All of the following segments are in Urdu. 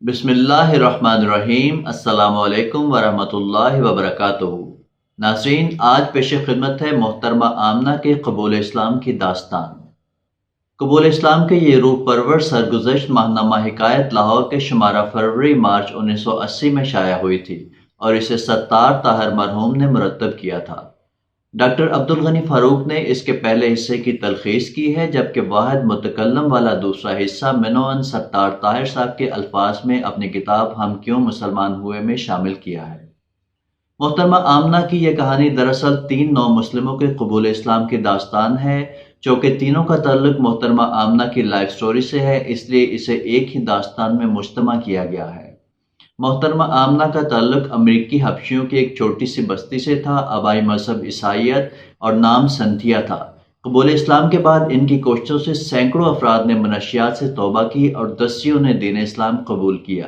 بسم اللہ الرحمن الرحیم۔ السلام علیکم ورحمۃ اللہ وبرکاتہ۔ ناظرین، آج پیش خدمت ہے محترمہ آمنہ کے قبول اسلام کی داستان۔ قبول اسلام کے یہ روح پرور سرگزشت ماہنامہ حکایت لاہور کے شمارہ فروری مارچ 1980 میں شائع ہوئی تھی اور اسے ستار طاہر مرحوم نے مرتب کیا تھا۔ ڈاکٹر عبدالغنی فاروق نے اس کے پہلے حصے کی تلخیص کی ہے، جبکہ واحد متکلم والا دوسرا حصہ منوعاً ستار طاہر صاحب کے الفاظ میں اپنی کتاب ہم کیوں مسلمان ہوئے میں شامل کیا ہے۔ محترمہ آمنہ کی یہ کہانی دراصل 3 نو مسلموں کے قبول اسلام کی داستان ہے۔ چونکہ تینوں کا تعلق محترمہ آمنہ کی لائف سٹوری سے ہے، اس لیے اسے ایک ہی داستان میں مجتمع کیا گیا ہے۔ محترمہ آمنہ کا تعلق امریکی حبشیوں کی ایک چھوٹی سی بستی سے تھا۔ آبائی مذہب عیسائیت اور نام سنتھیا تھا۔ قبول اسلام کے بعد ان کی کوششوں سے سینکڑوں افراد نے منشیات سے توبہ کی اور دسیوں نے دین اسلام قبول کیا۔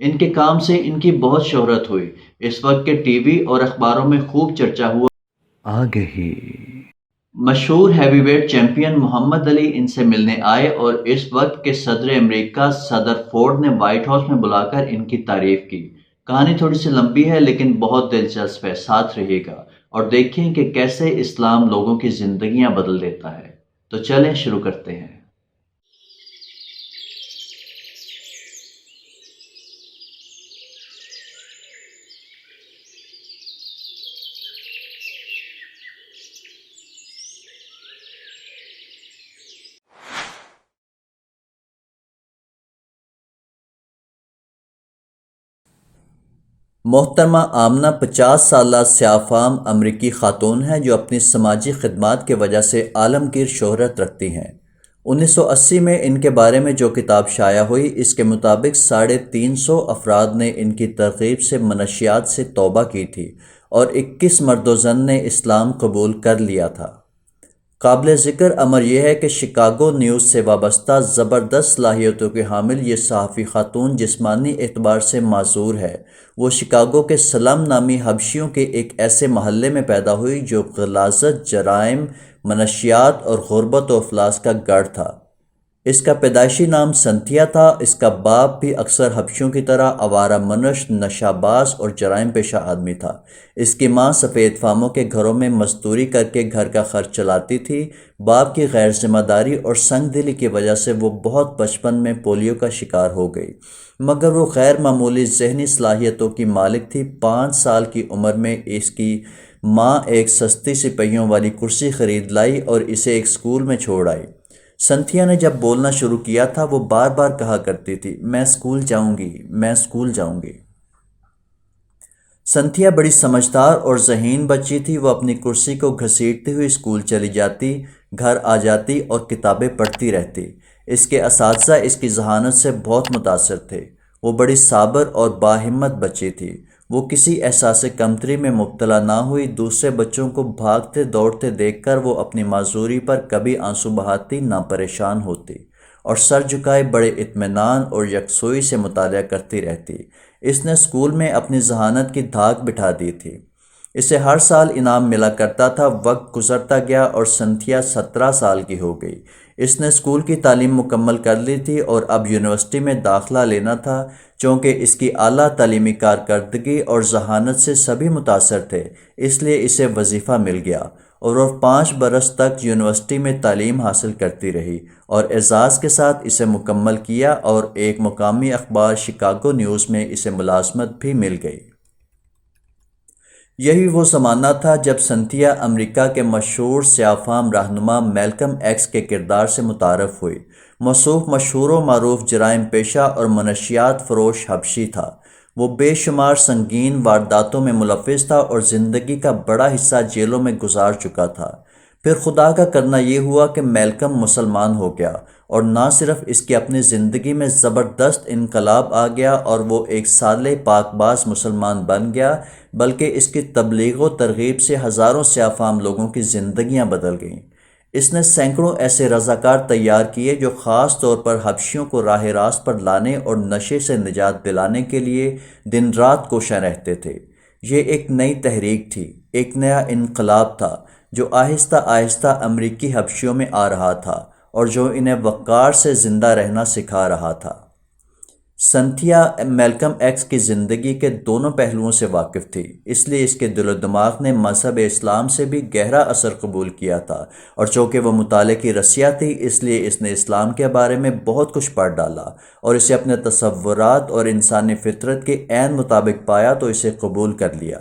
ان کے کام سے ان کی بہت شہرت ہوئی۔ اس وقت کے ٹی وی اور اخباروں میں خوب چرچا ہوا۔ آگے ہی مشہور ہیوی ویٹ چیمپئن محمد علی ان سے ملنے آئے اور اس وقت کے صدر امریکہ صدر فورڈ نے وائٹ ہاؤس میں بلا کر ان کی تعریف کی۔ کہانی تھوڑی سی لمبی ہے لیکن بہت دلچسپ ہے، ساتھ رہیے گا اور دیکھیں کہ کیسے اسلام لوگوں کی زندگیاں بدل دیتا ہے۔ تو چلیں شروع کرتے ہیں۔ محترمہ آمنہ 50 سالہ سیاہ فام امریکی خاتون ہیں جو اپنی سماجی خدمات کی وجہ سے عالمگیر شہرت رکھتی ہیں۔ 1980 میں ان کے بارے میں جو کتاب شائع ہوئی، اس کے مطابق 350 افراد نے ان کی ترغیب سے منشیات سے توبہ کی تھی اور 21 مرد و زن نے اسلام قبول کر لیا تھا۔ قابل ذکر امر یہ ہے کہ شکاگو نیوز سے وابستہ زبردست صلاحیتوں کے حامل یہ صحافی خاتون جسمانی اعتبار سے معذور ہے۔ وہ شکاگو کے سلم نامی حبشیوں کے ایک ایسے محلے میں پیدا ہوئی جو غلاظت، جرائم، منشیات اور غربت و افلاس کا گڑھ تھا۔ اس کا پیدائشی نام سنتھیا تھا۔ اس کا باپ بھی اکثر حبشیوں کی طرح آوارہ منش، نشہ باز اور جرائم پیشہ آدمی تھا۔ اس کی ماں سفید فاموں کے گھروں میں مزدوری کر کے گھر کا خرچ چلاتی تھی۔ باپ کی غیر ذمہ داری اور سنگ دلی کی وجہ سے وہ بہت بچپن میں پولیو کا شکار ہو گئی، مگر وہ غیر معمولی ذہنی صلاحیتوں کی مالک تھی۔ 5 سال کی عمر میں اس کی ماں ایک سستی سی پہیوں والی کرسی خرید لائی اور اسے ایک اسکول میں چھوڑ آئی۔ سنتھیا نے جب بولنا شروع کیا تھا وہ بار بار کہا کرتی تھی، میں اسکول جاؤں گی، میں اسکول جاؤں گی۔ سنتھیا بڑی سمجھدار اور ذہین بچی تھی۔ وہ اپنی کرسی کو گھسیٹتی ہوئی اسکول چلی جاتی، گھر آ جاتی اور کتابیں پڑھتی رہتی۔ اس کے اساتذہ اس کی ذہانت سے بہت متاثر تھے۔ وہ بڑی صابر اور باہمت بچی تھی۔ وہ کسی احساس کمتری میں مبتلا نہ ہوئی۔ دوسرے بچوں کو بھاگتے دوڑتے دیکھ کر وہ اپنی معذوری پر کبھی آنسو بہاتی نہ پریشان ہوتی، اور سر جھکائے بڑے اطمینان اور یکسوئی سے مطالعہ کرتی رہتی۔ اس نے اسکول میں اپنی ذہانت کی دھاک بٹھا دی تھی۔ اسے ہر سال انعام ملا کرتا تھا۔ وقت گزرتا گیا اور سنتھیا 17 سال کی ہو گئی۔ اس نے اسکول کی تعلیم مکمل کر لی تھی اور اب یونیورسٹی میں داخلہ لینا تھا۔ چونکہ اس کی اعلیٰ تعلیمی کارکردگی اور ذہانت سے سبھی متاثر تھے، اس لیے اسے وظیفہ مل گیا اور وہ 5 برس تک یونیورسٹی میں تعلیم حاصل کرتی رہی اور اعزاز کے ساتھ اسے مکمل کیا، اور ایک مقامی اخبار شکاگو نیوز میں اسے ملازمت بھی مل گئی۔ یہی وہ زمانہ تھا جب سنتھیا امریکہ کے مشہور سیاہ فام رہنما میلکم ایکس کے کردار سے متعارف ہوئی۔ موصوف مشہور و معروف جرائم پیشہ اور منشیات فروش حبشی تھا۔ وہ بے شمار سنگین وارداتوں میں ملوث تھا اور زندگی کا بڑا حصہ جیلوں میں گزار چکا تھا۔ پھر خدا کا کرنا یہ ہوا کہ میلکم مسلمان ہو گیا، اور نہ صرف اس کی اپنی زندگی میں زبردست انقلاب آ گیا اور وہ ایک صالح پاک باز مسلمان بن گیا، بلکہ اس کی تبلیغ و ترغیب سے ہزاروں سیاہ فام لوگوں کی زندگیاں بدل گئیں۔ اس نے سینکڑوں ایسے رضاکار تیار کیے جو خاص طور پر حبشیوں کو راہ راست پر لانے اور نشے سے نجات دلانے کے لیے دن رات کوشاں رہتے تھے۔ یہ ایک نئی تحریک تھی، ایک نیا انقلاب تھا جو آہستہ آہستہ امریکی حبشیوں میں آ رہا تھا اور جو انہیں وقار سے زندہ رہنا سکھا رہا تھا۔ سنتھیا میلکم ایکس کی زندگی کے دونوں پہلوؤں سے واقف تھی، اس لیے اس کے دل و دماغ نے مذہب اسلام سے بھی گہرا اثر قبول کیا تھا، اور چونکہ وہ مطالعے کی رسیا تھی اس لیے اس نے اسلام کے بارے میں بہت کچھ پڑھ ڈالا اور اسے اپنے تصورات اور انسانی فطرت کے عین مطابق پایا تو اسے قبول کر لیا۔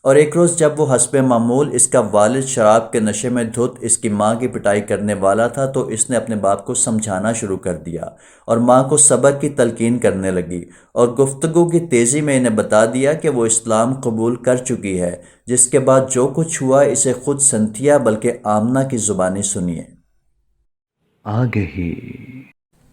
اور ایک روز جب وہ حسب معمول اس کا والد شراب کے نشے میں دھت اس کی ماں کی پٹائی کرنے والا تھا تو اس نے اپنے باپ کو سمجھانا شروع کر دیا اور ماں کو صبر کی تلقین کرنے لگی، اور گفتگو کی تیزی میں انہیں بتا دیا کہ وہ اسلام قبول کر چکی ہے، جس کے بعد جو کچھ ہوا اسے خود سنتھیا بلکہ آمنہ کی زبانی سنیے۔ آگے ہی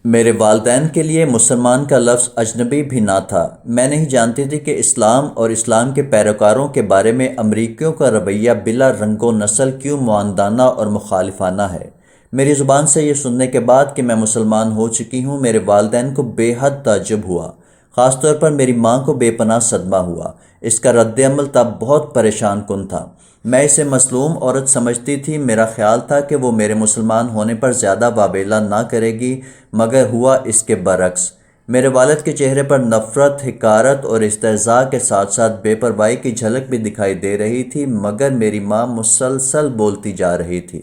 میرے والدین کے لیے مسلمان کا لفظ اجنبی بھی نہ تھا۔ میں نہیں جانتی تھی کہ اسلام اور اسلام کے پیروکاروں کے بارے میں امریکیوں کا رویہ بلا رنگ و نسل کیوں معاندانہ اور مخالفانہ ہے۔ میری زبان سے یہ سننے کے بعد کہ میں مسلمان ہو چکی ہوں میرے والدین کو بے حد تعجب ہوا، خاص طور پر میری ماں کو بے پناہ صدمہ ہوا۔ اس کا رد عمل تب بہت پریشان کن تھا۔ میں اسے مظلوم عورت سمجھتی تھی، میرا خیال تھا کہ وہ میرے مسلمان ہونے پر زیادہ واویلا نہ کرے گی، مگر ہوا اس کے برعکس۔ میرے والد کے چہرے پر نفرت، حقارت اور استہزاء کے ساتھ ساتھ بے پرواہی کی جھلک بھی دکھائی دے رہی تھی، مگر میری ماں مسلسل بولتی جا رہی تھی۔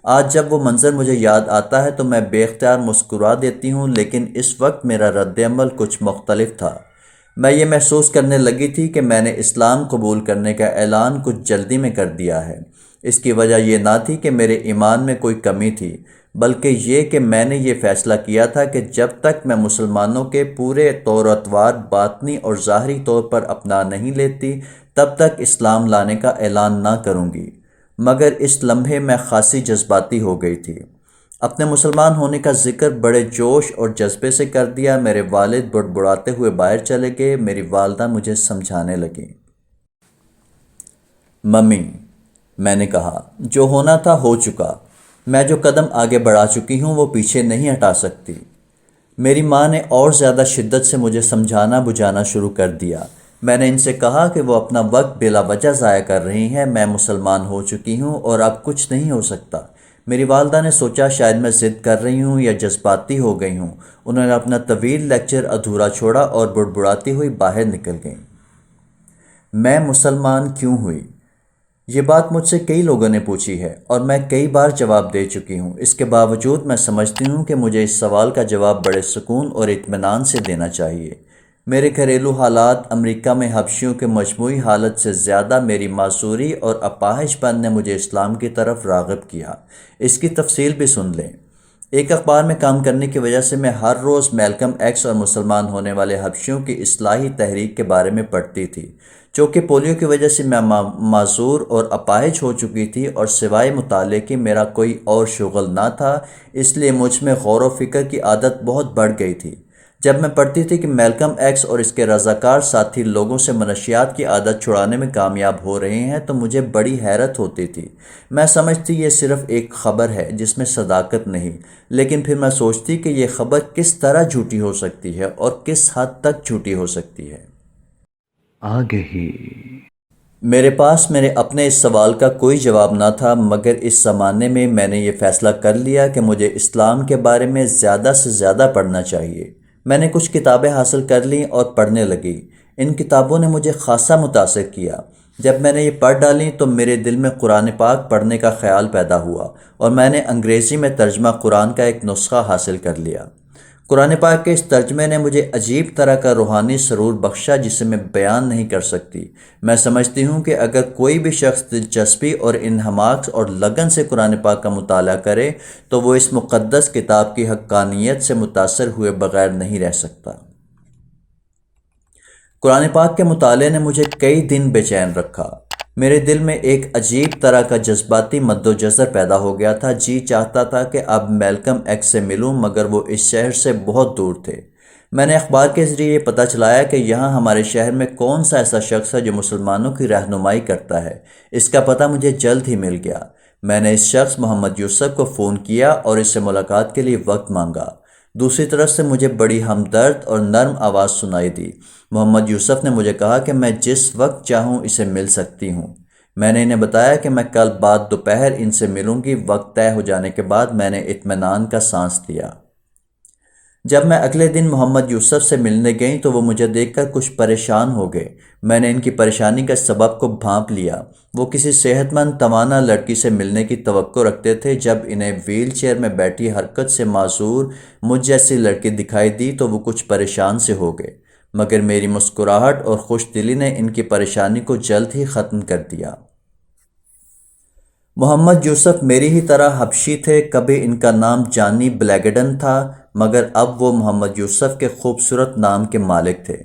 آج جب وہ منظر مجھے یاد آتا ہے تو میں بے اختیار مسکرا دیتی ہوں، لیکن اس وقت میرا رد عمل کچھ مختلف تھا۔ میں یہ محسوس کرنے لگی تھی کہ میں نے اسلام قبول کرنے کا اعلان کچھ جلدی میں کر دیا ہے۔ اس کی وجہ یہ نہ تھی کہ میرے ایمان میں کوئی کمی تھی، بلکہ یہ کہ میں نے یہ فیصلہ کیا تھا کہ جب تک میں مسلمانوں کے پورے طور و اطوار باطنی اور ظاہری طور پر اپنا نہیں لیتی تب تک اسلام لانے کا اعلان نہ کروں گی۔ مگر اس لمحے میں خاصی جذباتی ہو گئی تھی۔ اپنے مسلمان ہونے کا ذکر بڑے جوش اور جذبے سے کر دیا۔ میرے والد بڑبڑاتے ہوئے باہر چلے گئے۔ میری والدہ مجھے سمجھانے لگیں۔ ممی، میں نے کہا، جو ہونا تھا ہو چکا۔ میں جو قدم آگے بڑھا چکی ہوں وہ پیچھے نہیں ہٹا سکتی۔ میری ماں نے اور زیادہ شدت سے مجھے سمجھانا بجھانا شروع کر دیا۔ میں نے ان سے کہا کہ وہ اپنا وقت بلا وجہ ضائع کر رہی ہیں، میں مسلمان ہو چکی ہوں اور اب کچھ نہیں ہو سکتا۔ میری والدہ نے سوچا شاید میں ضد کر رہی ہوں یا جذباتی ہو گئی ہوں۔ انہوں نے اپنا طویل لیکچر ادھورا چھوڑا اور بڑبڑاتی ہوئی باہر نکل گئیں۔ میں مسلمان کیوں ہوئی؟ یہ بات مجھ سے کئی لوگوں نے پوچھی ہے اور میں کئی بار جواب دے چکی ہوں۔ اس کے باوجود میں سمجھتی ہوں کہ مجھے اس سوال کا جواب بڑے سکون اور اطمینان سے دینا چاہیے۔ میرے گھریلو حالات، امریکہ میں حبشیوں کے مجموعی حالت سے زیادہ میری معذوری اور اپاہج پن نے مجھے اسلام کی طرف راغب کیا۔ اس کی تفصیل بھی سن لیں۔ ایک اخبار میں کام کرنے کی وجہ سے میں ہر روز میلکم ایکس اور مسلمان ہونے والے حبشیوں کی اصلاحی تحریک کے بارے میں پڑھتی تھی۔ چونکہ پولیو کی وجہ سے میں معذور اور اپاہج ہو چکی تھی اور سوائے مطالعے کی میرا کوئی اور شغل نہ تھا، اس لیے مجھ میں غور و فکر کی عادت بہت بڑھ گئی تھی۔ جب میں پڑھتی تھی کہ میلکم ایکس اور اس کے رضاکار ساتھی لوگوں سے منشیات کی عادت چھڑانے میں کامیاب ہو رہے ہیں تو مجھے بڑی حیرت ہوتی تھی۔ میں سمجھتی یہ صرف ایک خبر ہے جس میں صداقت نہیں، لیکن پھر میں سوچتی کہ یہ خبر کس طرح جھوٹی ہو سکتی ہے اور کس حد تک جھوٹی ہو سکتی ہے۔ آگے ہی میرے پاس میرے اپنے اس سوال کا کوئی جواب نہ تھا، مگر اس زمانے میں نے یہ فیصلہ کر لیا کہ مجھے اسلام کے بارے میں زیادہ سے زیادہ پڑھنا چاہیے۔ میں نے کچھ کتابیں حاصل کر لیں اور پڑھنے لگی۔ ان کتابوں نے مجھے خاصا متاثر کیا۔ جب میں نے یہ پڑھ ڈالیں تو میرے دل میں قرآن پاک پڑھنے کا خیال پیدا ہوا اور میں نے انگریزی میں ترجمہ قرآن کا ایک نسخہ حاصل کر لیا۔ قرآن پاک کے اس ترجمے نے مجھے عجیب طرح کا روحانی سرور بخشا جسے میں بیان نہیں کر سکتی۔ میں سمجھتی ہوں کہ اگر کوئی بھی شخص دلچسپی اور انہماک اور لگن سے قرآن پاک کا مطالعہ کرے تو وہ اس مقدس کتاب کی حقانیت سے متاثر ہوئے بغیر نہیں رہ سکتا۔ قرآن پاک کے مطالعے نے مجھے کئی دن بے چین رکھا۔ میرے دل میں ایک عجیب طرح کا جذباتی مد و جزر پیدا ہو گیا تھا۔ جی چاہتا تھا کہ اب میلکم ایکس سے ملوں، مگر وہ اس شہر سے بہت دور تھے۔ میں نے اخبار کے ذریعے یہ پتہ چلایا کہ یہاں ہمارے شہر میں کون سا ایسا شخص ہے جو مسلمانوں کی رہنمائی کرتا ہے۔ اس کا پتہ مجھے جلد ہی مل گیا۔ میں نے اس شخص محمد یوسف کو فون کیا اور اس سے ملاقات کے لیے وقت مانگا۔ دوسری طرف سے مجھے بڑی ہمدرد اور نرم آواز سنائی دی۔ محمد یوسف نے مجھے کہا کہ میں جس وقت چاہوں اسے مل سکتی ہوں۔ میں نے انہیں بتایا کہ میں کل بعد دوپہر ان سے ملوں گی۔ وقت طے ہو جانے کے بعد میں نے اطمینان کا سانس لیا۔ جب میں اگلے دن محمد یوسف سے ملنے گئی تو وہ مجھے دیکھ کر کچھ پریشان ہو گئے۔ میں نے ان کی پریشانی کا سبب کو بھانپ لیا۔ وہ کسی صحت مند توانا لڑکی سے ملنے کی توقع رکھتے تھے۔ جب انہیں ویل چیئر میں بیٹھی حرکت سے معذور مجھ جیسی لڑکی دکھائی دی تو وہ کچھ پریشان سے ہو گئے، مگر میری مسکراہٹ اور خوش دلی نے ان کی پریشانی کو جلد ہی ختم کر دیا۔ محمد یوسف میری ہی طرح حبشی تھے۔ کبھی ان کا نام جانی بلیگڈن تھا، مگر اب وہ محمد یوسف کے خوبصورت نام کے مالک تھے۔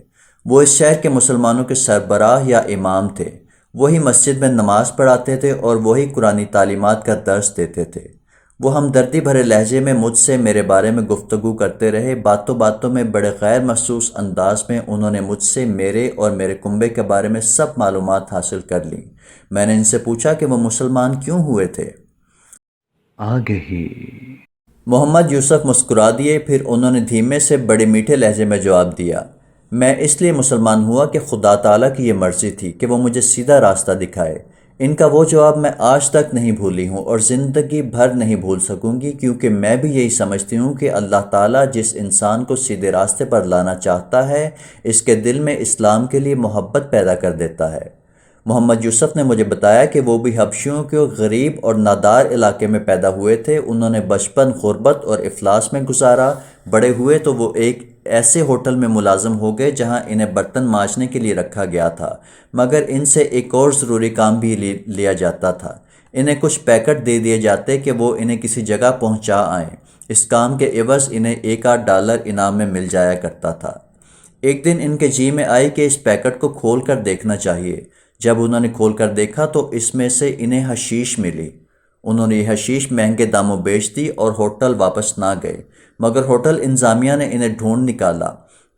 وہ اس شہر کے مسلمانوں کے سربراہ یا امام تھے۔ وہی مسجد میں نماز پڑھاتے تھے اور وہی قرآنی تعلیمات کا درس دیتے تھے۔ وہ ہمدردی بھرے لہجے میں مجھ سے میرے بارے میں گفتگو کرتے رہے۔ باتوں باتوں میں بڑے غیر محسوس انداز میں انہوں نے مجھ سے میرے اور میرے کنبے کے بارے میں سب معلومات حاصل کر لیں۔ میں نے ان سے پوچھا کہ وہ مسلمان کیوں ہوئے تھے۔ آگے ہی محمد یوسف مسکرا دیے، پھر انہوں نے دھیمے سے بڑے میٹھے لہجے میں جواب دیا، میں اس لیے مسلمان ہوا کہ خدا تعالیٰ کی یہ مرضی تھی کہ وہ مجھے سیدھا راستہ دکھائے۔ ان کا وہ جواب میں آج تک نہیں بھولی ہوں اور زندگی بھر نہیں بھول سکوں گی، کیونکہ میں بھی یہی سمجھتی ہوں کہ اللہ تعالیٰ جس انسان کو سیدھے راستے پر لانا چاہتا ہے، اس کے دل میں اسلام کے لیے محبت پیدا کر دیتا ہے۔ محمد یوسف نے مجھے بتایا کہ وہ بھی حبشیوں کے غریب اور نادار علاقے میں پیدا ہوئے تھے۔ انہوں نے بچپن غربت اور افلاس میں گزارا۔ بڑے ہوئے تو وہ ایک ایسے ہوٹل میں ملازم ہو گئے جہاں انہیں برتن مانجنے کے لیے رکھا گیا تھا، مگر ان سے ایک اور ضروری کام بھی لیا جاتا تھا۔ انہیں کچھ پیکٹ دے دیے جاتے کہ وہ انہیں کسی جگہ پہنچا آئیں۔ اس کام کے عوض انہیں $1-8 انعام میں مل جایا کرتا تھا۔ ایک دن ان کے جی میں آئی کہ اس پیکٹ کو کھول کر دیکھنا چاہیے۔ جب انہوں نے کھول کر دیکھا تو اس میں سے انہیں حشیش ملی۔ انہوں نے یہ حشیش مہنگے داموں بیچ دی اور ہوٹل واپس نہ گئے، مگر ہوٹل انتظامیہ نے انہیں ڈھونڈ نکالا۔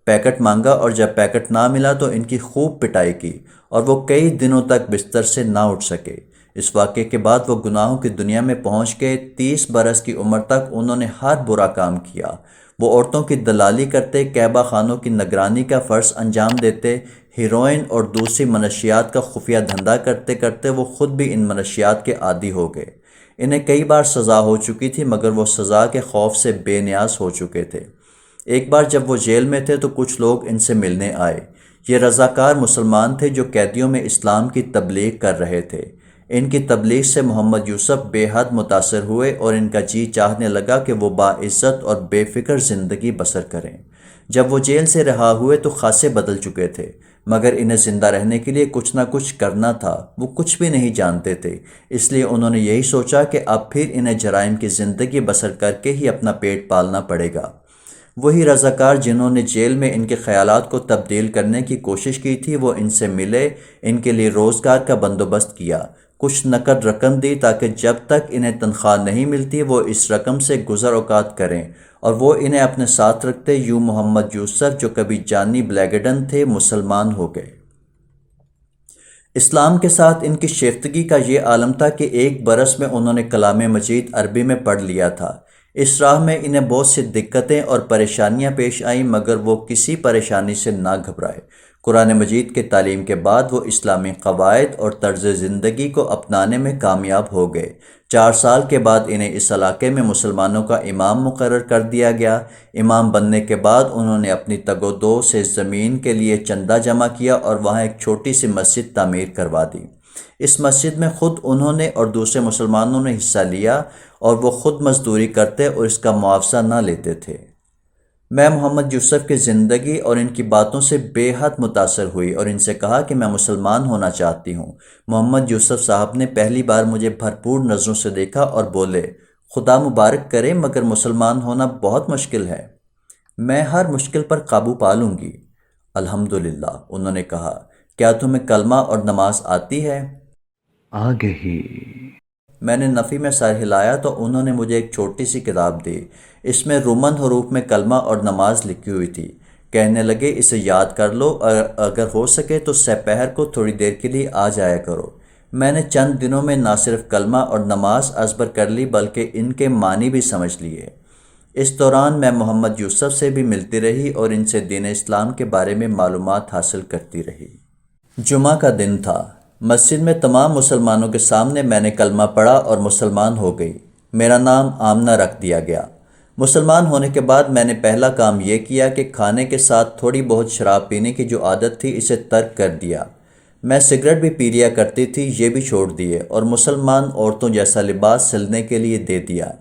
پیکٹ مانگا اور جب پیکٹ نہ ملا تو ان کی خوب پٹائی کی اور وہ کئی دنوں تک بستر سے نہ اٹھ سکے۔ اس واقعے کے بعد وہ گناہوں کی دنیا میں پہنچ گئے۔ 30 برس کی عمر تک انہوں نے ہر برا کام کیا۔ وہ عورتوں کی دلالی کرتے، کعبہ خانوں کی نگرانی کا فرض انجام دیتے، ہیروئن اور دوسری منشیات کا خفیہ دھندا کرتے کرتے وہ خود بھی ان منشیات کے عادی ہو گئے۔ انہیں کئی بار سزا ہو چکی تھی، مگر وہ سزا کے خوف سے بے نیاز ہو چکے تھے۔ ایک بار جب وہ جیل میں تھے تو کچھ لوگ ان سے ملنے آئے۔ یہ رضاکار مسلمان تھے جو قیدیوں میں اسلام کی تبلیغ کر رہے تھے۔ ان کی تبلیغ سے محمد یوسف بے حد متاثر ہوئے اور ان کا جی چاہنے لگا کہ وہ باعزت اور بے فکر زندگی بسر کریں۔ جب وہ جیل سے رہا ہوئے تو خاصے بدل چکے تھے، مگر انہیں زندہ رہنے کے لیے کچھ نہ کچھ کرنا تھا۔ وہ کچھ بھی نہیں جانتے تھے، اس لیے انہوں نے یہی سوچا کہ اب پھر انہیں جرائم کی زندگی بسر کر کے ہی اپنا پیٹ پالنا پڑے گا۔ وہی رضاکار جنہوں نے جیل میں ان کے خیالات کو تبدیل کرنے کی کوشش کی تھی، وہ ان سے ملے، ان کے لیے روزگار کا بندوبست کیا، کچھ نقد رقم دی تاکہ جب تک انہیں تنخواہ نہیں ملتی وہ اس رقم سے گزر اوقات کریں، اور وہ انہیں اپنے ساتھ رکھتے۔ یوں محمد یوسف جو کبھی جانی بلیگڈن تھے مسلمان ہو گئے۔ اسلام کے ساتھ ان کی شیفتگی کا یہ عالم تھا کہ 1 برس میں انہوں نے کلام مجید عربی میں پڑھ لیا تھا۔ اس راہ میں انہیں بہت سی دقتیں اور پریشانیاں پیش آئیں، مگر وہ کسی پریشانی سے نہ گھبرائے۔ قرآن مجید کی تعلیم کے بعد وہ اسلامی قواعد اور طرز زندگی کو اپنانے میں کامیاب ہو گئے۔ 4 سال کے بعد انہیں اس علاقے میں مسلمانوں کا امام مقرر کر دیا گیا۔ امام بننے کے بعد انہوں نے اپنی تگ و دو سے زمین کے لیے چندہ جمع کیا اور وہاں ایک چھوٹی سی مسجد تعمیر کروا دی۔ اس مسجد میں خود انہوں نے اور دوسرے مسلمانوں نے حصہ لیا اور وہ خود مزدوری کرتے اور اس کا معاوضہ نہ لیتے تھے۔ میں محمد یوسف کی زندگی اور ان کی باتوں سے بے حد متاثر ہوئی اور ان سے کہا کہ میں مسلمان ہونا چاہتی ہوں۔ محمد یوسف صاحب نے پہلی بار مجھے بھرپور نظروں سے دیکھا اور بولے، خدا مبارک کرے، مگر مسلمان ہونا بہت مشکل ہے۔ میں ہر مشکل پر قابو پا لوں گی۔ الحمدللہ، انہوں نے کہا، کیا تمہیں کلمہ اور نماز آتی ہے؟ آگے ہی میں نے نفی میں سر ہلایا تو انہوں نے مجھے ایک چھوٹی سی کتاب دی۔ اس میں رومن حروف میں کلمہ اور نماز لکھی ہوئی تھی۔ کہنے لگے، اسے یاد کر لو اور اگر ہو سکے تو سپہر کو تھوڑی دیر کے لیے آ جایا کرو۔ میں نے چند دنوں میں نہ صرف کلمہ اور نماز ازبر کر لی بلکہ ان کے معنی بھی سمجھ لیے۔ اس دوران میں محمد یوسف سے بھی ملتی رہی اور ان سے دین اسلام کے بارے میں معلومات حاصل کرتی رہی۔ جمعہ کا دن تھا۔ مسجد میں تمام مسلمانوں کے سامنے میں نے کلمہ پڑھا اور مسلمان ہو گئی۔ میرا نام آمنہ رکھ دیا گیا۔ مسلمان ہونے کے بعد میں نے پہلا کام یہ کیا کہ کھانے کے ساتھ تھوڑی بہت شراب پینے کی جو عادت تھی اسے ترک کر دیا۔ میں سگریٹ بھی پی لیا کرتی تھی، یہ بھی چھوڑ دیے اور مسلمان عورتوں جیسا لباس سلنے کے لیے دے دیا۔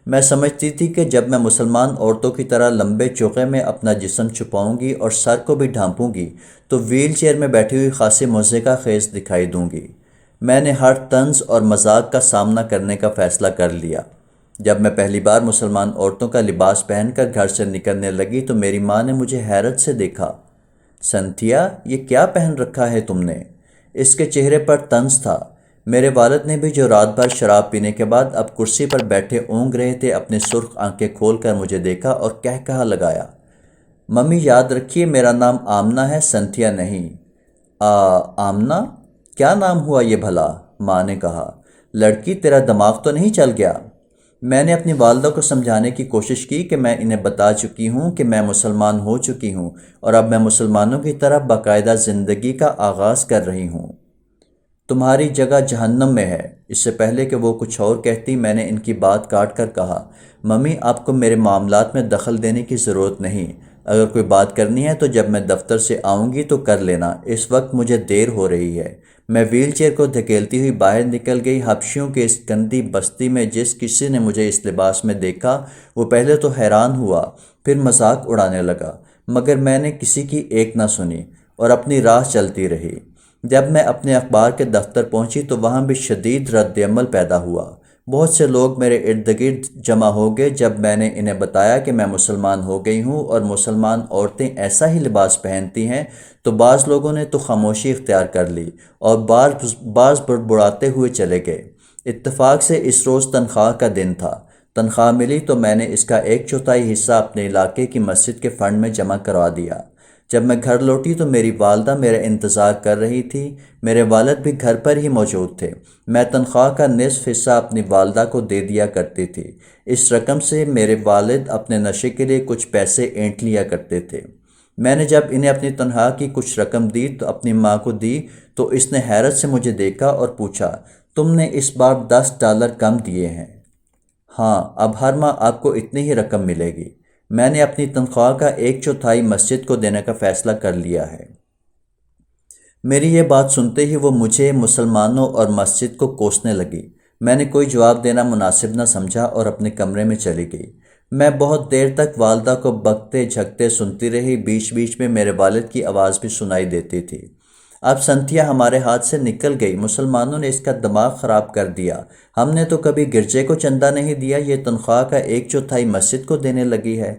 میں سمجھتی تھی کہ جب میں مسلمان عورتوں کی طرح لمبے چوغے میں اپنا جسم چھپاؤں گی اور سر کو بھی ڈھانپوں گی تو ویل چیئر میں بیٹھی ہوئی خاصی مضحکہ خیز دکھائی دوں گی۔ میں نے ہر طنز اور مذاق کا سامنا کرنے کا فیصلہ کر لیا۔ جب میں پہلی بار مسلمان عورتوں کا لباس پہن کر گھر سے نکلنے لگی تو میری ماں نے مجھے حیرت سے دیکھا۔ سنتھیا، یہ کیا پہن رکھا ہے تم نے؟ اس کے چہرے پر طنز تھا۔ میرے والد نے بھی جو رات بھر شراب پینے کے بعد اب کرسی پر بیٹھے اونگ رہے تھے اپنے سرخ آنکھیں کھول کر مجھے دیکھا اور کہا لگایا، ممی یاد رکھیے میرا نام آمنہ ہے، سنتھیا نہیں۔ آمنہ؟ کیا نام ہوا یہ بھلا؟ ماں نے کہا۔ لڑکی، تیرا دماغ تو نہیں چل گیا؟ میں نے اپنی والدہ کو سمجھانے کی کوشش کی کہ میں انہیں بتا چکی ہوں کہ میں مسلمان ہو چکی ہوں اور اب میں مسلمانوں کی طرح باقاعدہ زندگی کا آغاز کر رہی ہوں۔ تمہاری جگہ جہنم میں ہے۔ اس سے پہلے کہ وہ کچھ اور کہتی میں نے ان کی بات کاٹ کر کہا، ممی آپ کو میرے معاملات میں دخل دینے کی ضرورت نہیں۔ اگر کوئی بات کرنی ہے تو جب میں دفتر سے آؤں گی تو کر لینا، اس وقت مجھے دیر ہو رہی ہے۔ میں ویل چیئر کو دھکیلتی ہوئی باہر نکل گئی۔ حبشیوں کے اس گندی بستی میں جس کسی نے مجھے اس لباس میں دیکھا وہ پہلے تو حیران ہوا، پھر مذاق اڑانے لگا، مگر میں نے کسی کی ایک نہ سنی اور اپنی راہ چلتی رہی۔ جب میں اپنے اخبار کے دفتر پہنچی تو وہاں بھی شدید رد عمل پیدا ہوا۔ بہت سے لوگ میرے ارد گرد جمع ہو گئے جب میں نے انہیں بتایا کہ میں مسلمان ہو گئی ہوں اور مسلمان عورتیں ایسا ہی لباس پہنتی ہیں، تو بعض لوگوں نے تو خاموشی اختیار کر لی اور بعض بڑبڑاتے ہوئے چلے گئے۔ اتفاق سے اس روز تنخواہ کا دن تھا۔ تنخواہ ملی تو میں نے اس کا 1/4 حصہ اپنے علاقے کی مسجد کے فنڈ میں جمع کروا دیا۔ جب میں گھر لوٹی تو میری والدہ میرا انتظار کر رہی تھی۔ میرے والد بھی گھر پر ہی موجود تھے۔ میں تنخواہ کا نصف حصہ اپنی والدہ کو دے دیا کرتی تھی۔ اس رقم سے میرے والد اپنے نشے کے لیے کچھ پیسے اینٹھ لیا کرتے تھے۔ میں نے جب انہیں اپنی تنخواہ کی کچھ رقم دی تو اپنی ماں کو دی تو اس نے حیرت سے مجھے دیکھا اور پوچھا، تم نے اس بار $10 کم دیے ہیں؟ ہاں، اب ہر ماہ آپ کو اتنی ہی رقم ملے گی۔ میں نے اپنی تنخواہ کا 1/4 مسجد کو دینے کا فیصلہ کر لیا ہے۔ میری یہ بات سنتے ہی وہ مجھے، مسلمانوں اور مسجد کو کوسنے لگی۔ میں نے کوئی جواب دینا مناسب نہ سمجھا اور اپنے کمرے میں چلی گئی۔ میں بہت دیر تک والدہ کو بکتے جھکتے سنتی رہی۔ بیچ بیچ میں میرے والد کی آواز بھی سنائی دیتی تھی، اب سنتھیا ہمارے ہاتھ سے نکل گئی، مسلمانوں نے اس کا دماغ خراب کر دیا، ہم نے تو کبھی گرجے کو چندہ نہیں دیا، یہ تنخواہ کا 1/4 مسجد کو دینے لگی ہے۔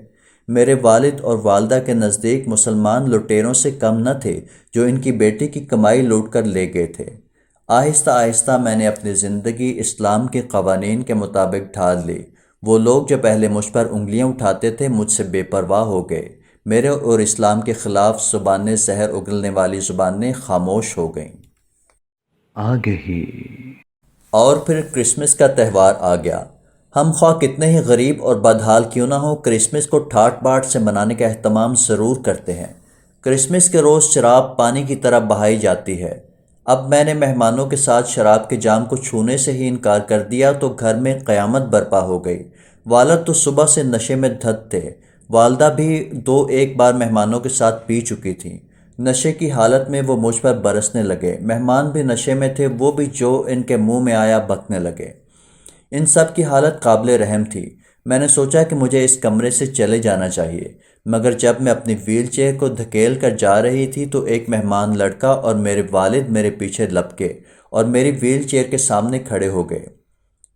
میرے والد اور والدہ کے نزدیک مسلمان لٹیروں سے کم نہ تھے جو ان کی بیٹی کی کمائی لوٹ کر لے گئے تھے۔ آہستہ آہستہ میں نے اپنی زندگی اسلام کے قوانین کے مطابق ڈھال لی۔ وہ لوگ جو پہلے مجھ پر انگلیاں اٹھاتے تھے مجھ سے بے پرواہ ہو گئے۔ میرے اور اسلام کے خلاف زبانیں زہر اگلنے والی زبانیں خاموش ہو گئیں۔ آگے ہی اور پھر کرسمس کا تہوار آ گیا۔ ہم خواہ کتنے ہی غریب اور بدحال کیوں نہ ہوں، کرسمس کو ٹھاٹ باٹ سے منانے کا اہتمام ضرور کرتے ہیں۔ کرسمس کے روز شراب پانی کی طرح بہائی جاتی ہے۔ اب میں نے مہمانوں کے ساتھ شراب کے جام کو چھونے سے ہی انکار کر دیا تو گھر میں قیامت برپا ہو گئی۔ والد تو صبح سے نشے میں دھت تھے، والدہ بھی 2-1 بار مہمانوں کے ساتھ پی چکی تھیں۔ نشے کی حالت میں وہ مجھ پر برسنے لگے، مہمان بھی نشے میں تھے، وہ بھی جو ان کے منہ میں آیا بکنے لگے۔ ان سب کی حالت قابل رحم تھی۔ میں نے سوچا کہ مجھے اس کمرے سے چلے جانا چاہیے، مگر جب میں اپنی ویل چیئر کو دھکیل کر جا رہی تھی تو ایک مہمان لڑکا اور میرے والد میرے پیچھے لپکے اور میری ویل چیئر کے سامنے کھڑے ہو گئے۔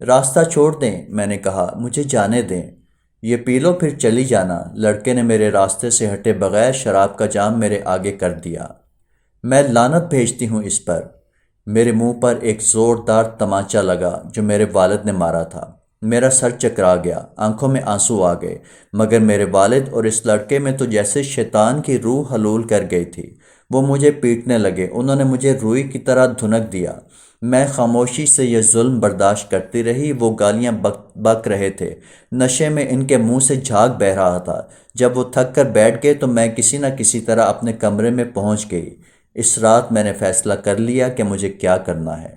راستہ چھوڑ دیں، میں نے کہا، مجھے جانے دیں۔ یہ پی لو پھر چلی جانا۔ لڑکے نے میرے راستے سے ہٹے بغیر شراب کا جام میرے آگے کر دیا۔ میں لعنت بھیجتی ہوں اس پر۔ میرے منہ پر ایک زوردار تمانچہ لگا جو میرے والد نے مارا تھا۔ میرا سر چکرا گیا، آنکھوں میں آنسو آ گئے، مگر میرے والد اور اس لڑکے میں تو جیسے شیطان کی روح حلول کر گئی تھی۔ وہ مجھے پیٹنے لگے، انہوں نے مجھے روئی کی طرح دھنک دیا۔ میں خاموشی سے یہ ظلم برداشت کرتی رہی۔ وہ گالیاں بک رہے تھے، نشے میں ان کے منہ سے جھاگ بہہ رہا تھا۔ جب وہ تھک کر بیٹھ گئے تو میں کسی نہ کسی طرح اپنے کمرے میں پہنچ گئی۔ اس رات میں نے فیصلہ کر لیا کہ مجھے کیا کرنا ہے۔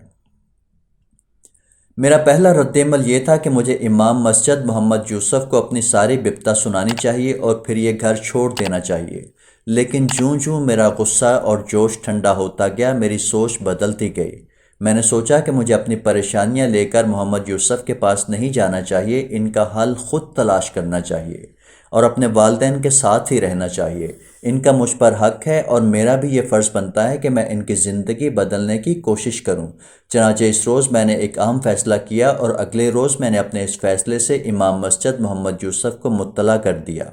میرا پہلا رد عمل یہ تھا کہ مجھے امام مسجد محمد یوسف کو اپنی ساری بپتا سنانی چاہیے اور پھر یہ گھر چھوڑ دینا چاہیے، لیکن جوں جوں میرا غصہ اور جوش ٹھنڈا ہوتا گیا میری سوچ بدلتی گئی۔ میں نے سوچا کہ مجھے اپنی پریشانیاں لے کر محمد یوسف کے پاس نہیں جانا چاہیے، ان کا حل خود تلاش کرنا چاہیے اور اپنے والدین کے ساتھ ہی رہنا چاہیے۔ ان کا مجھ پر حق ہے اور میرا بھی یہ فرض بنتا ہے کہ میں ان کی زندگی بدلنے کی کوشش کروں۔ چنانچہ اس روز میں نے ایک اہم فیصلہ کیا اور اگلے روز میں نے اپنے اس فیصلے سے امام مسجد محمد یوسف کو مطلع کر دیا۔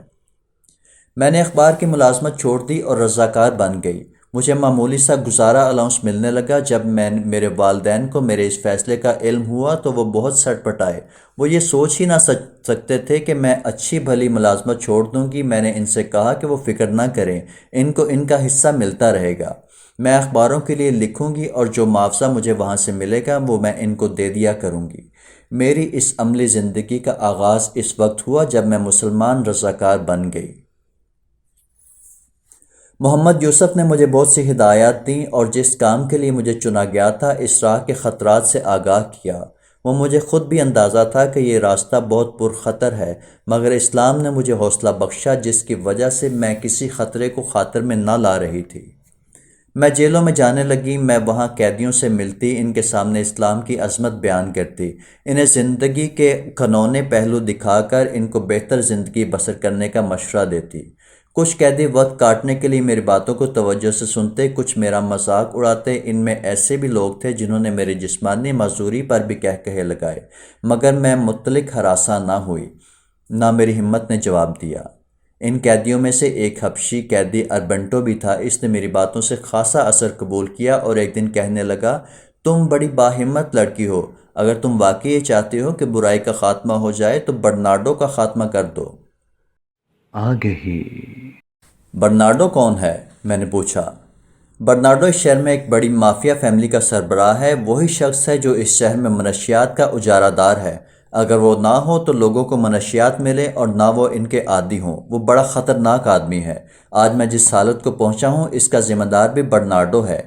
میں نے اخبار کی ملازمت چھوڑ دی اور رضاکار بن گئی۔ مجھے معمولی سا گزارا الاؤنس ملنے لگا۔ جب میرے والدین کو میرے اس فیصلے کا علم ہوا تو وہ بہت سٹ پٹائے۔ وہ یہ سوچ ہی نہ سکتے تھے کہ میں اچھی بھلی ملازمت چھوڑ دوں گی۔ میں نے ان سے کہا کہ وہ فکر نہ کریں، ان کو ان کا حصہ ملتا رہے گا۔ میں اخباروں کے لیے لکھوں گی اور جو معاوضہ مجھے وہاں سے ملے گا وہ میں ان کو دے دیا کروں گی۔ میری اس عملی زندگی کا آغاز اس وقت ہوا جب میں مسلمان رضاکار بن گئی۔ محمد یوسف نے مجھے بہت سی ہدایات دیں اور جس کام کے لیے مجھے چنا گیا تھا اس راہ کے خطرات سے آگاہ کیا۔ وہ مجھے خود بھی اندازہ تھا کہ یہ راستہ بہت پرخطر ہے، مگر اسلام نے مجھے حوصلہ بخشا جس کی وجہ سے میں کسی خطرے کو خاطر میں نہ لا رہی تھی۔ میں جیلوں میں جانے لگی، میں وہاں قیدیوں سے ملتی، ان کے سامنے اسلام کی عظمت بیان کرتی، انہیں زندگی کے گھنونے پہلو دکھا کر ان کو بہتر زندگی بسر کرنے کا مشورہ دیتی۔ کچھ قیدی وقت کاٹنے کے لیے میری باتوں کو توجہ سے سنتے، کچھ میرا مذاق اڑاتے۔ ان میں ایسے بھی لوگ تھے جنہوں نے میری جسمانی معذوری پر بھی کہے لگائے، مگر میں مطلق ہراساں نہ ہوئی، نہ میری ہمت نے جواب دیا۔ ان قیدیوں میں سے ایک حبشی قیدی اربنٹو بھی تھا۔ اس نے میری باتوں سے خاصا اثر قبول کیا اور ایک دن کہنے لگا، تم بڑی باہمت لڑکی ہو، اگر تم واقعی یہ چاہتے ہو کہ برائی کا خاتمہ ہو جائے تو برنارڈو کا خاتمہ کر دو۔ آگے ہی۔ برنارڈو کون ہے؟ میں نے پوچھا۔ برنارڈو اس شہر میں ایک بڑی مافیا فیملی کا سربراہ ہے۔ وہی شخص ہے جو اس شہر میں منشیات کا اجارہ دار ہے۔ اگر وہ نہ ہو تو لوگوں کو منشیات ملے اور نہ وہ ان کے عادی ہوں۔ وہ بڑا خطرناک آدمی ہے۔ آج میں جس حالت کو پہنچا ہوں اس کا ذمہ دار بھی برنارڈو ہے۔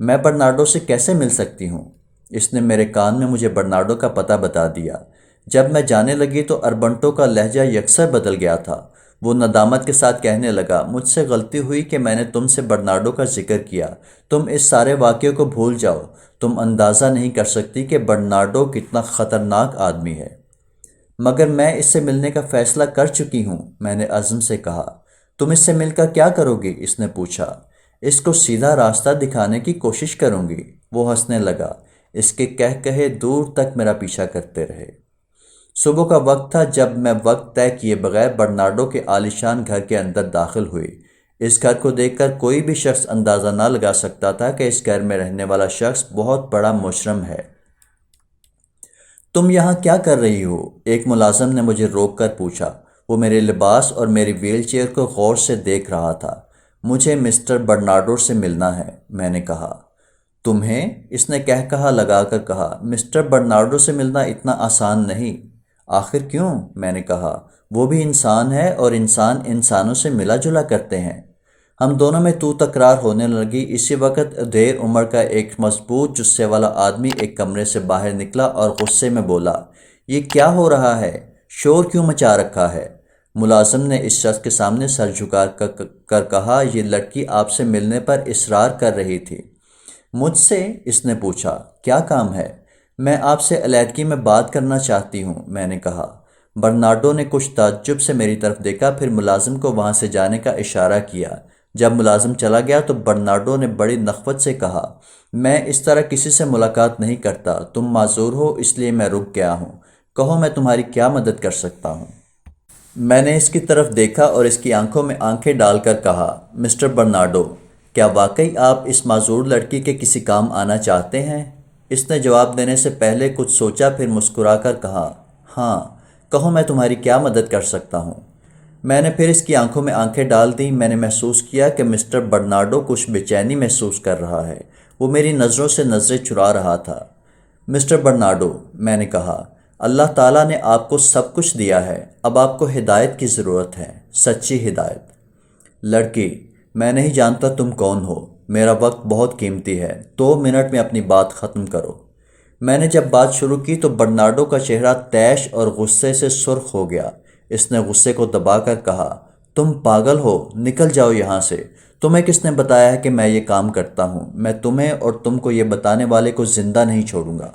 میں برنارڈو سے کیسے مل سکتی ہوں؟ اس نے میرے کان میں مجھے برنارڈو کا پتہ بتا دیا۔ جب میں جانے لگی تو اربنٹو کا لہجہ یکسر بدل گیا تھا۔ وہ ندامت کے ساتھ کہنے لگا، مجھ سے غلطی ہوئی کہ میں نے تم سے برنارڈو کا ذکر کیا۔ تم اس سارے واقعے کو بھول جاؤ۔ تم اندازہ نہیں کر سکتی کہ برنارڈو کتنا خطرناک آدمی ہے۔ مگر میں اس سے ملنے کا فیصلہ کر چکی ہوں، میں نے عزم سے کہا۔ تم اس سے مل کر کیا کرو گی؟ اس نے پوچھا۔ اس کو سیدھا راستہ دکھانے کی کوشش کروں گی۔ وہ ہنسنے لگا۔ اس کے کہے دور تک میرا پیچھا کرتے رہے۔ صبح کا وقت تھا جب میں وقت طے کیے بغیر برنارڈو کے عالیشان گھر کے اندر داخل ہوئی۔ اس گھر کو دیکھ کر کوئی بھی شخص اندازہ نہ لگا سکتا تھا کہ اس گھر میں رہنے والا شخص بہت بڑا مجرم ہے۔ تم یہاں کیا کر رہی ہو؟ ایک ملازم نے مجھے روک کر پوچھا۔ وہ میرے لباس اور میری ویل چیئر کو غور سے دیکھ رہا تھا۔ مجھے مسٹر برنارڈو سے ملنا ہے، میں نے کہا۔ تمہیں؟ اس نے کہا لگا کر کہا، مسٹر برنارڈو سے ملنا اتنا آسان نہیں۔ آخر کیوں؟ میں نے کہا۔ وہ بھی انسان ہے اور انسان انسانوں سے ملا جلا کرتے ہیں۔ ہم دونوں میں تو تکرار ہونے لگی۔ اسی وقت دیر عمر کا ایک مضبوط جثے والا آدمی ایک کمرے سے باہر نکلا اور غصے میں بولا، یہ کیا ہو رہا ہے؟ شور کیوں مچا رکھا ہے؟ ملازم نے اس شخص کے سامنے سر جھکا کر کہا، یہ لڑکی آپ سے ملنے پر اصرار کر رہی تھی۔ مجھ سے؟ اس نے پوچھا۔ کیا کام ہے؟ میں آپ سے علیحدگی میں بات کرنا چاہتی ہوں، میں نے کہا۔ برنارڈو نے کچھ تعجب سے میری طرف دیکھا، پھر ملازم کو وہاں سے جانے کا اشارہ کیا۔ جب ملازم چلا گیا تو برنارڈو نے بڑی نخوت سے کہا، میں اس طرح کسی سے ملاقات نہیں کرتا۔ تم معذور ہو اس لیے میں رک گیا ہوں۔ کہو میں تمہاری کیا مدد کر سکتا ہوں؟ میں نے اس کی طرف دیکھا اور اس کی آنکھوں میں آنکھیں ڈال کر کہا، مسٹر برنارڈو، کیا واقعی آپ اس معذور لڑکی کے کسی کام آنا چاہتے ہیں؟ اس نے جواب دینے سے پہلے کچھ سوچا، پھر مسکرا کر کہا، ہاں، کہو میں تمہاری کیا مدد کر سکتا ہوں؟ میں نے پھر اس کی آنکھوں میں آنکھیں ڈال دیں۔ میں نے محسوس کیا کہ مسٹر برنارڈو کچھ بے چینی محسوس کر رہا ہے۔ وہ میری نظروں سے نظریں چرا رہا تھا۔ مسٹر برنارڈو، میں نے کہا، اللہ تعالیٰ نے آپ کو سب کچھ دیا ہے، اب آپ کو ہدایت کی ضرورت ہے، سچی ہدایت۔ لڑکی، میں نہیں جانتا تم کون ہو، میرا وقت بہت قیمتی ہے، 2 منٹ میں اپنی بات ختم کرو۔ میں نے جب بات شروع کی تو برنارڈو کا چہرہ طیش اور غصے سے سرخ ہو گیا۔ اس نے غصے کو دبا کر کہا، تم پاگل ہو، نکل جاؤ یہاں سے۔ تمہیں کس نے بتایا ہے کہ میں یہ کام کرتا ہوں؟ میں تمہیں اور تم کو یہ بتانے والے کو زندہ نہیں چھوڑوں گا۔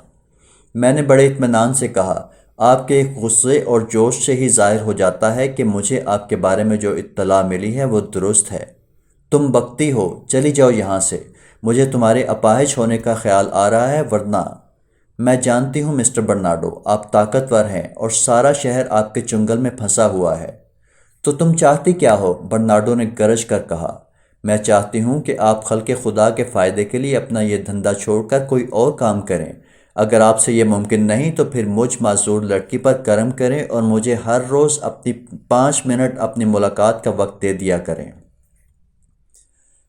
میں نے بڑے اطمینان سے کہا، آپ کے غصے اور جوش سے ہی ظاہر ہو جاتا ہے کہ مجھے آپ کے بارے میں جو اطلاع ملی ہے وہ درست ہے۔ تم بکتی ہو، چلی جاؤ یہاں سے۔ مجھے تمہارے اپاہج ہونے کا خیال آ رہا ہے، ورنہ میں جانتی ہوں مسٹر برنارڈو، آپ طاقتور ہیں اور سارا شہر آپ کے چنگل میں پھنسا ہوا ہے۔ تو تم چاہتی کیا ہو؟ برنارڈو نے گرج کر کہا۔ میں چاہتی ہوں کہ آپ خلق خدا کے فائدے کے لیے اپنا یہ دھندا چھوڑ کر کوئی اور کام کریں۔ اگر آپ سے یہ ممکن نہیں تو پھر مجھ معذور لڑکی پر کرم کریں اور مجھے ہر روز اپنی 5 منٹ اپنی ملاقات کا وقت دے دیا کریں۔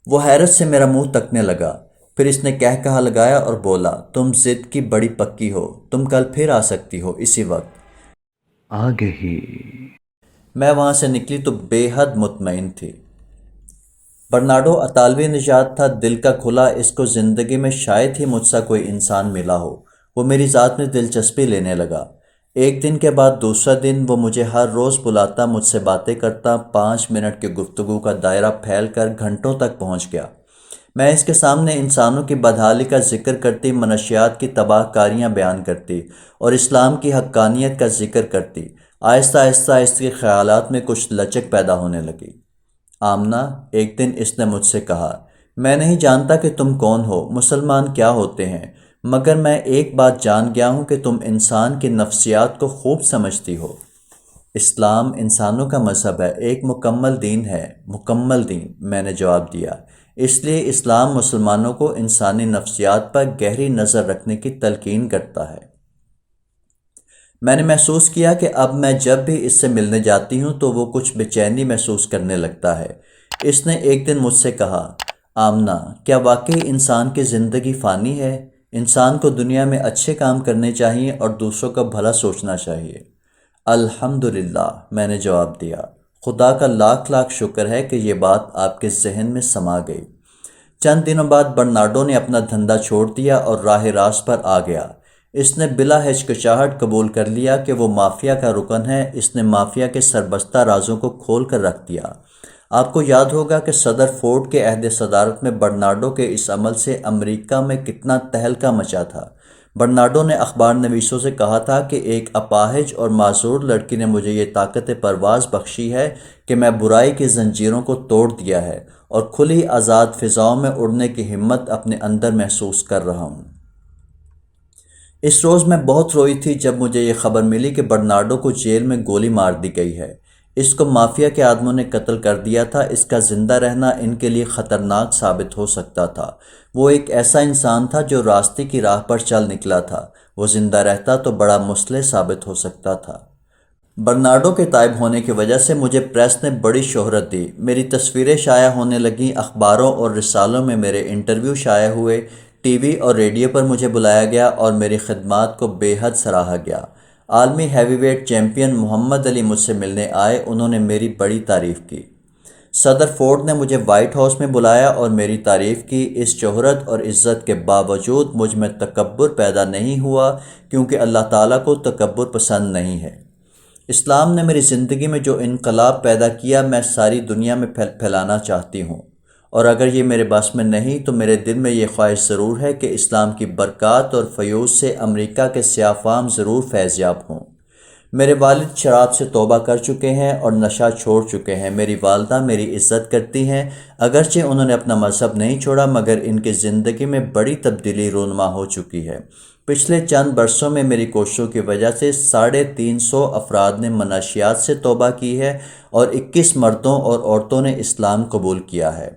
وہ حیرت سے میرا منہ تکنے لگا، پھر اس نے کہہ کہا لگایا اور بولا، تم ضد کی بڑی پکی ہو، تم کل پھر آ سکتی ہو اسی وقت۔ آگے ہی میں وہاں سے نکلی تو بے حد مطمئن تھی۔ برنارڈو اطالوی نژاد تھا، دل کا کھلا، اس کو زندگی میں شاید ہی مجھ سا کوئی انسان ملا ہو۔ وہ میری ذات میں دلچسپی لینے لگا۔ ایک دن کے بعد دوسرا دن وہ مجھے ہر روز بلاتا، مجھ سے باتیں کرتا، 5 منٹ کی گفتگو کا دائرہ پھیل کر گھنٹوں تک پہنچ گیا۔ میں اس کے سامنے انسانوں کی بدحالی کا ذکر کرتی، منشیات کی تباہ کاریاں بیان کرتی اور اسلام کی حقانیت کا ذکر کرتی۔ آہستہ آہستہ اس کے خیالات میں کچھ لچک پیدا ہونے لگی۔ آمنہ، ایک دن اس نے مجھ سے کہا، میں نہیں جانتا کہ تم کون ہو، مسلمان کیا ہوتے ہیں، مگر میں ایک بات جان گیا ہوں کہ تم انسان کی نفسیات کو خوب سمجھتی ہو۔ اسلام انسانوں کا مذہب ہے، ایک مکمل دین ہے۔ مکمل دین، میں نے جواب دیا۔ اس لیے اسلام مسلمانوں کو انسانی نفسیات پر گہری نظر رکھنے کی تلقین کرتا ہے۔ میں نے محسوس کیا کہ اب میں جب بھی اس سے ملنے جاتی ہوں تو وہ کچھ بے چینی محسوس کرنے لگتا ہے۔ اس نے ایک دن مجھ سے کہا، آمنہ، کیا واقعی انسان کی زندگی فانی ہے؟ انسان کو دنیا میں اچھے کام کرنے چاہیے اور دوسروں کا بھلا سوچنا چاہیے۔ الحمدللہ، میں نے جواب دیا، خدا کا لاکھ لاکھ شکر ہے کہ یہ بات آپ کے ذہن میں سما گئی۔ چند دنوں بعد برنارڈو نے اپنا دھندا چھوڑ دیا اور راہ راست پر آ گیا۔ اس نے بلا ہچکچاہٹ قبول کر لیا کہ وہ مافیا کا رکن ہے۔ اس نے مافیا کے سربستہ رازوں کو کھول کر رکھ دیا۔ آپ کو یاد ہوگا کہ صدر فورڈ کے عہد صدارت میں برنارڈو کے اس عمل سے امریکہ میں کتنا تہلکہ مچا تھا۔ برنارڈو نے اخبار نویسوں سے کہا تھا کہ ایک اپاہج اور معذور لڑکی نے مجھے یہ طاقت پرواز بخشی ہے کہ میں برائی کی زنجیروں کو توڑ دیا ہے اور کھلی آزاد فضاؤں میں اڑنے کی ہمت اپنے اندر محسوس کر رہا ہوں۔ اس روز میں بہت روئی تھی جب مجھے یہ خبر ملی کہ برنارڈو کو جیل میں گولی مار دی گئی ہے۔ اس کو مافیا کے آدموں نے قتل کر دیا تھا۔ اس کا زندہ رہنا ان کے لیے خطرناک ثابت ہو سکتا تھا۔ وہ ایک ایسا انسان تھا جو راستے کی راہ پر چل نکلا تھا۔ وہ زندہ رہتا تو بڑا مسلح ثابت ہو سکتا تھا۔ برنارڈو کے تائب ہونے کی وجہ سے مجھے پریس نے بڑی شہرت دی۔ میری تصویریں شائع ہونے لگیں، اخباروں اور رسالوں میں میرے انٹرویو شائع ہوئے، ٹی وی اور ریڈیو پر مجھے بلایا گیا اور میری خدمات کو بے حد سراہا گیا۔ عالمی ہیوی ویٹ چیمپئن محمد علی مجھ سے ملنے آئے، انہوں نے میری بڑی تعریف کی۔ صدر فورڈ نے مجھے وائٹ ہاؤس میں بلایا اور میری تعریف کی۔ اس شہرت اور عزت کے باوجود مجھ میں تکبر پیدا نہیں ہوا، کیونکہ اللہ تعالیٰ کو تکبر پسند نہیں ہے۔ اسلام نے میری زندگی میں جو انقلاب پیدا کیا، میں ساری دنیا میں پھیلانا چاہتی ہوں، اور اگر یہ میرے بس میں نہیں تو میرے دل میں یہ خواہش ضرور ہے کہ اسلام کی برکات اور فیوز سے امریکہ کے سیاہ فام ضرور فیض یاب ہوں۔ میرے والد شراب سے توبہ کر چکے ہیں اور نشہ چھوڑ چکے ہیں۔ میری والدہ میری عزت کرتی ہیں، اگرچہ انہوں نے اپنا مذہب نہیں چھوڑا، مگر ان کی زندگی میں بڑی تبدیلی رونما ہو چکی ہے۔ پچھلے چند برسوں میں میری کوششوں کی وجہ سے 350 افراد نے منشیات سے توبہ کی ہے اور 21 مردوں اور عورتوں نے اسلام قبول کیا ہے۔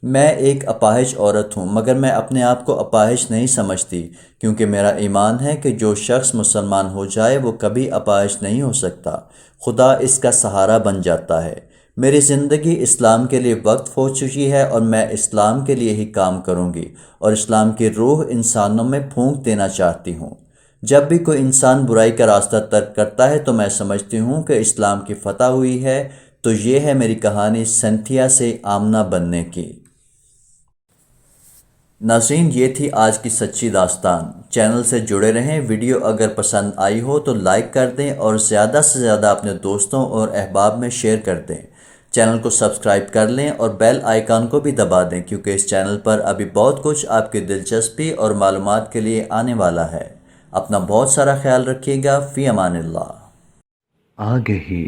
میں ایک اپاہج عورت ہوں، مگر میں اپنے آپ کو اپاہج نہیں سمجھتی، کیونکہ میرا ایمان ہے کہ جو شخص مسلمان ہو جائے وہ کبھی اپاہج نہیں ہو سکتا، خدا اس کا سہارا بن جاتا ہے۔ میری زندگی اسلام کے لیے وقف ہو چکی ہے اور میں اسلام کے لیے ہی کام کروں گی اور اسلام کی روح انسانوں میں پھونک دینا چاہتی ہوں۔ جب بھی کوئی انسان برائی کا راستہ ترک کرتا ہے تو میں سمجھتی ہوں کہ اسلام کی فتح ہوئی ہے۔ تو یہ ہے میری کہانی سنتھیا سے آمنہ بننے کی۔ ناظرین، یہ تھی آج کی سچی داستان۔ چینل سے جڑے رہیں۔ ویڈیو اگر پسند آئی ہو تو لائک کر دیں اور زیادہ سے زیادہ اپنے دوستوں اور احباب میں شیئر کر دیں۔ چینل کو سبسکرائب کر لیں اور بیل آئیکن کو بھی دبا دیں کیونکہ اس چینل پر ابھی بہت کچھ آپ کی دلچسپی اور معلومات کے لیے آنے والا ہے۔ اپنا بہت سارا خیال رکھیے گا۔ فی امان اللہ۔ آگہی